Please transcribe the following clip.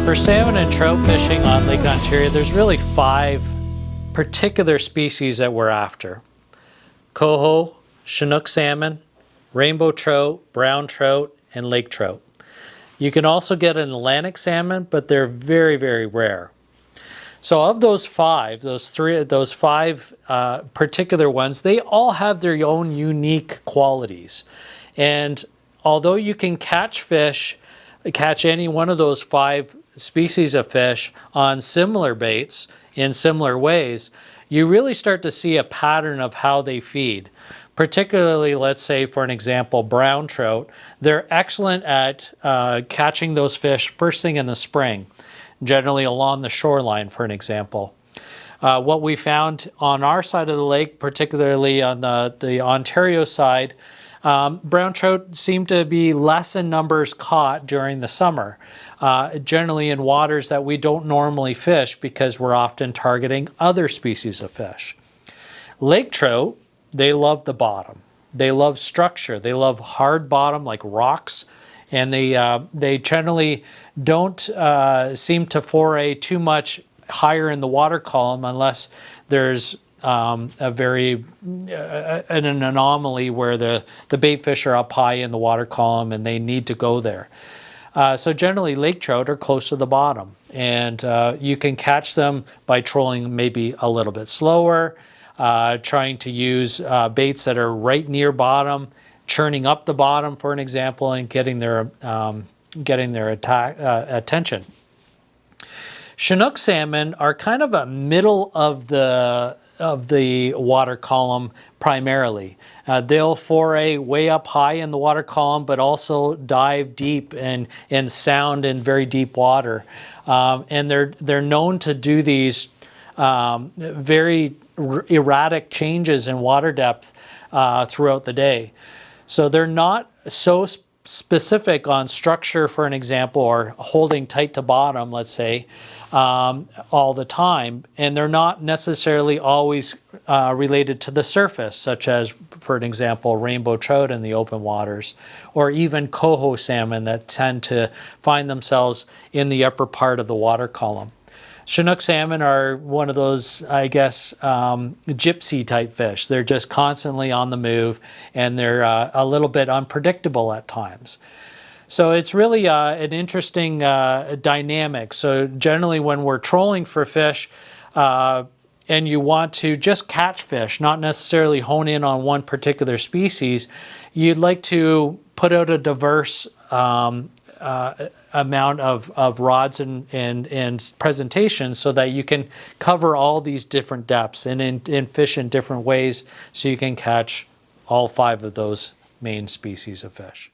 For salmon and trout fishing on Lake Ontario, there's really 5 particular species that we're after. Coho, Chinook salmon, rainbow trout, brown trout, and lake trout. You can also get an Atlantic salmon, but they're very, very rare. So of those 5, those 5 particular ones, they all have their own unique qualities. And although you can catch any one of those 5 species of fish on similar baits in similar ways, you really start to see a pattern of how they feed. Particularly, let's say, for an example, brown trout, they're excellent at catching those fish first thing in the spring, generally along the shoreline, for an example. What we found on our side of the lake, particularly on the Ontario side, brown trout seem to be less in numbers caught during the summer, generally in waters that we don't normally fish because we're often targeting other species of fish. Lake trout, they love the bottom. They love structure. They love hard bottom like rocks, and they generally don't seem to foray too much higher in the water column unless there's an anomaly where the bait fish are up high in the water column and they need to go there. So generally lake trout are close to the bottom, and you can catch them by trolling maybe a little bit slower, trying to use baits that are right near bottom, churning up the bottom, for an example, and getting their attention. Chinook salmon are kind of a middle of the water column primarily. They'll foray way up high in the water column, but also dive deep and sound in very deep water. And they're known to do these very erratic changes in water depth throughout the day. So they're not so specific on structure, for an example, or holding tight to bottom, let's say, all the time, and they're not necessarily always related to the surface, such as, for an example, rainbow trout in the open waters, or even coho salmon that tend to find themselves in the upper part of the water column. Chinook salmon are one of those, I guess, gypsy type fish. They're just constantly on the move, and they're a little bit unpredictable at times. So it's really an interesting dynamic. So generally when we're trolling for fish and you want to just catch fish, not necessarily hone in on one particular species, you'd like to put out a diverse amount of rods and presentations so that you can cover all these different depths and fish in different ways so you can catch all 5 of those main species of fish.